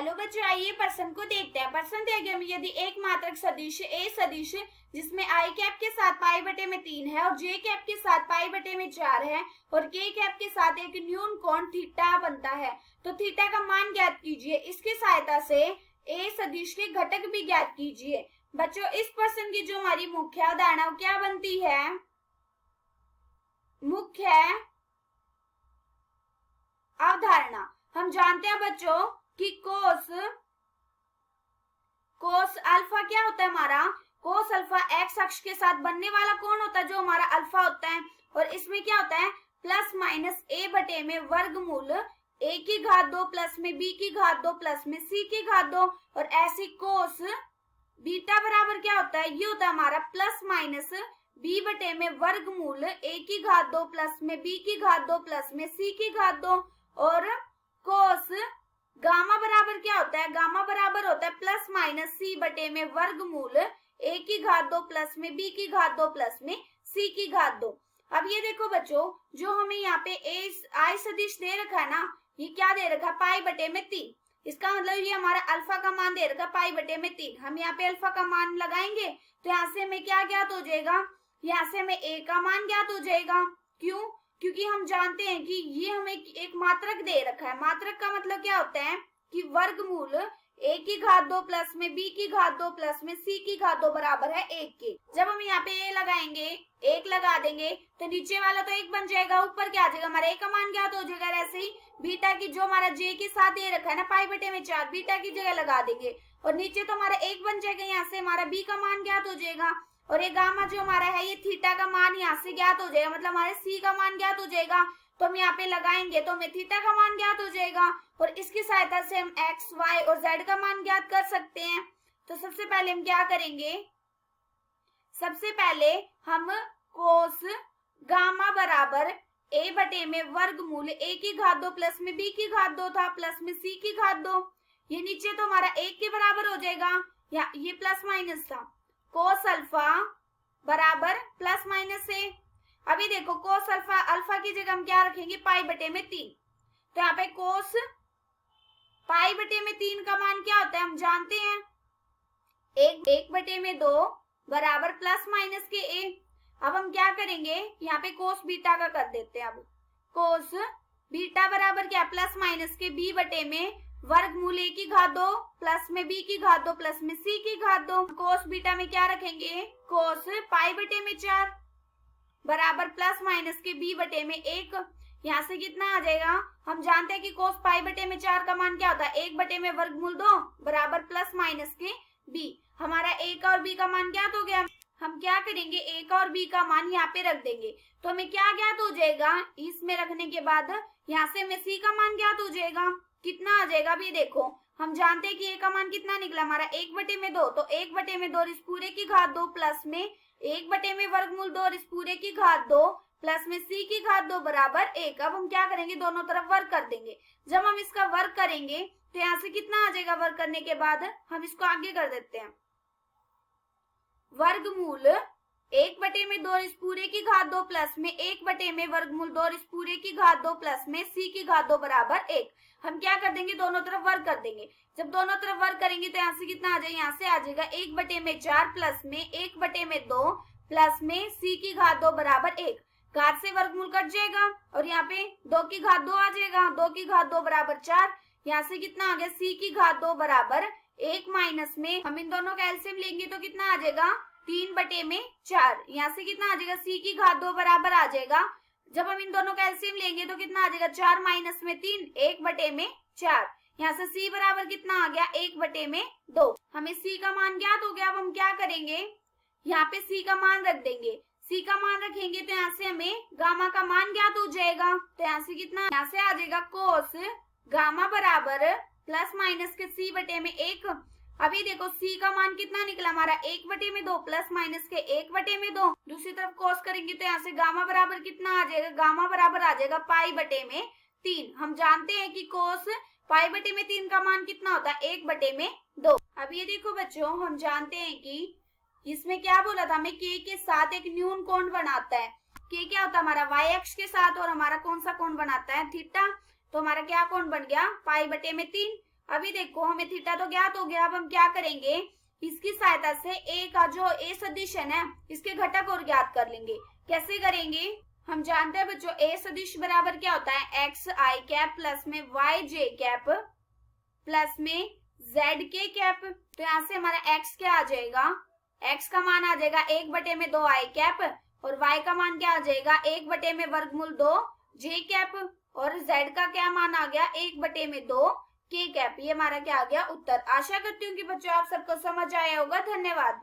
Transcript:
Hello बच्चों, आइए प्रश्न को देखते हैं। प्रश्न दिया गया यदि एक मात्रक सदिश ए सदिश जिसमें आई कैप के साथ पाई बटे में 3 है और जे कैप के साथ पाई बटे में 4 है और के कैप के साथ एक न्यून कोण थीटा बनता है, तो थीटा का मान ज्ञात कीजिए। इसकी सहायता से ए सदिश के घटक भी ज्ञात कीजिए। बच्चों, इस प्रश्न की जो हमारी मुख्य अवधारणा क्या बनती है? मुख्य अवधारणा हम जानते हैं बच्चों कि कोस अल्फा क्या होता है हमारा? कोस अल्फा एक्स अक्ष के साथ बनने वाला कोण होता है जो हमारा अल्फा होता है। और इसमें क्या होता है? प्लस माइनस ए बटे में वर्गमूल ए की घात 2 प्लस में बी की घात 2 प्लस में सी की घात 2। और ऐसी कोस बीटा बराबर क्या होता है? ये होता है हमारा प्लस माइनस बी बटे में वर्गमूल ए की घात 2 प्लस में बी की घात 2 प्लस में सी की घात 2। और कोस गामा बराबर क्या होता है? गामा बराबर होता है प्लस माइनस सी बटे में वर्गमूल ए की घात 2 प्लस में बी की घात 2 प्लस में सी की घात 2। अब ये देखो बच्चों, जो हमें यहाँ पे आई सदिश दे रखा है ना, ये क्या दे रखा है? पाई बटे में 3। इसका मतलब ये हमारा अल्फा का मान दे रखा है पाई बटे में 3। हम यहाँ पे अल्फा का मान लगाएंगे तो यहाँ से हमें क्या ज्ञात हो जाएगा? यहाँ से हमें ए का मान ज्ञात हो जाएगा। क्यों? क्योंकि हम जानते हैं कि ये हमें एक मात्रक दे रखा है। मात्रक का मतलब क्या होता है कि वर्गमूल ए की घात 2 प्लस में बी की घात 2 प्लस में सी की घात 2 बराबर है 1 के। जब हम यहाँ पे ए लगाएंगे, 1 लगा देंगे तो नीचे वाला तो 1 बन जाएगा, ऊपर क्या आ जाएगा? हमारा ए का मान ज्ञात हो जाएगा। ऐसे ही बीटा की जो हमारा जे के साथ दे रखा है ना पाई बटे में 4, बीटा की जगह लगा देंगे और नीचे तो हमारा 1 बन जाएगा। यहाँ से हमारा बी का मान ज्ञात हो जाएगा। और ये गामा जो हमारा है ये थीटा का मान यहाँ से ज्ञात हो जाएगा, मतलब हमारे सी का मान ज्ञात हो जाएगा। तो हम यहाँ पे लगाएंगे तो हमें थीटा का मान ज्ञात हो जाएगा और इसकी सहायता से हम एक्स वाई और जेड का मान ज्ञात कर सकते हैं। तो सबसे पहले हम क्या करेंगे? सबसे पहले हम कोस गामा बराबर ए बटे में वर्गमूल ए की घात 2 प्लस में बी की घात 2 था प्लस में सी की घात 2। ये नीचे तो हमारा 1 के बराबर हो जाएगा, या ये प्लस माइनस था। कोस अल्फा बराबर प्लस माइनस ए। अभी देखो कोस अल्फा, अल्फा की जगह हम क्या रखेंगे? पाई बटे में 3। तो यहाँ पे कोस पाई बटे में 3 का मान क्या होता है? हम जानते हैं 1 बटे में 2 बराबर प्लस माइनस के ए। अब हम क्या करेंगे? यहाँ पे कोस बीटा का कर देते हैं। अब कोस बीटा बराबर क्या? प्लस माइनस के बी बटे में वर्गमूल ए की घात 2 प्लस में बी की घात 2 प्लस में सी की घात 2। कोस बीटा में क्या रखेंगे? कोस पाई बटे में 4 बराबर प्लस माइनस के बी बटे में 1। यहाँ से कितना आ जाएगा? हम जानते हैं कि कोस पाई बटे में 4 का मान क्या होता है? 1 बटे में वर्गमूल 2 बराबर प्लस माइनस के बी। हमारा ए का और बी का मान ज्ञात हो गया। हम क्या करेंगे? ए का और बी का मान यहाँ पे रख देंगे तो हमें क्या ज्ञात हो जाएगा? इसमें रखने के बाद यहाँ से हमें सी का मान ज्ञात हो जाएगा। कितना आ जाएगा? अभी देखो, हम जानते हैं कि ए का मान कितना निकला हमारा? 1 बटे में 2, तो 1 बटे में 2 इस पूरे की घात 2 प्लस में 1 बटे में वर्गमूल 2 इस पूरे की घात 2 प्लस में सी की घात 2 बराबर 1। अब हम क्या करेंगे? दोनों तरफ वर्ग कर देंगे। जब हम इसका वर्ग करेंगे तो यहाँ से कितना आ जाएगा? वर्ग करने के बाद हम इसको आगे कर देते हैं। वर्गमूल 1 बटे में 2 इस पूरे की घात 2 प्लस में 1 बटे में वर्गमूल 2 इस पूरे की घात 2 प्लस में सी की घात 2 बराबर 1। हम क्या कर देंगे? दोनों तरफ वर्ग कर देंगे। जब दोनों तरफ वर्ग करेंगे तो यहाँ से कितना आ जाएगा? यहाँ से आ जाएगा 1 बटे में 4 प्लस में 1 बटे में 2 प्लस में सी की घात 2 बराबर 1। घात से वर्गमूल कट जाएगा और यहाँ पे 2 की घात 2 आ जाएगा। 2 की घात 2 बराबर 4। यहाँ से कितना आ गया? सी की घात 2 बराबर 1 माइनस में हम इन दोनों का एलसीएम लेंगे तो कितना आ जाएगा? 3 बटे में 4। यहाँ से कितना आ जाएगा? सी की घात 2 बराबर आ जाएगा। जब हम इन दोनों का एलसीएम लेंगे तो कितना आ जाएगा? 4 माइनस में 3, 1 बटे में 4। यहाँ से सी बराबर कितना आ गया? 1 बटे में 2। हमें सी का मान ज्ञात हो गया। अब हम क्या करेंगे? यहाँ पे सी का मान रख देंगे। सी का मान रखेंगे तो यहाँ से हमें गामा का मान ज्ञात हो जाएगा। तो यहाँ से कितना? यहाँ से आ जाएगा कोस गामा बराबर प्लस माइनस के सी बटे में 1। अभी देखो सी का मान कितना निकला हमारा? 1 बटे में 2 प्लस माइनस के 1 बटे में 2। दूसरी तरफ कोस करेंगे तो यहाँ से गामा बराबर कितना आ जाएगा? गामा बराबर आ जाएगा पाई बटे में 3। हम जानते हैं कि कोस पाई बटे में 3 का मान कितना होता है? 1 बटे में 2। अब ये देखो बच्चों, हम जानते हैं कि इसमें क्या बोला था हमें? के साथ एक न्यून कोण बनाता है। के क्या होता है हमारा? वाई अक्ष के साथ, और हमारा कौन सा कोण बनाता है? थीटा। तो हमारा क्या कोण बन गया? पाई बटे में 3। अभी देखो हमें थीटा तो ज्ञात हो गया, अब हम क्या करेंगे, इसकी सहायता से ए का जो ए सदिश है ना, इसके घटक और ज्ञात कर लेंगे। कैसे करेंगे, हम जानते हैं बच्चों ए सदिश बराबर क्या होता है, एक्स आई कैप प्लस में वाई जे कैप प्लस में जेड के कैप। तो यहाँ से हमारा एक्स क्या आ जाएगा, एक्स का मान आ जाएगा 1/2 आई कैप और वाई का मान क्या आ जाएगा 1/2 जे कैप और जेड का क्या मान आ गया 1/2 के कैप। ये हमारा क्या आ गया उत्तर। आशा करती हूँ कि बच्चों आप सबको समझ आया होगा। धन्यवाद।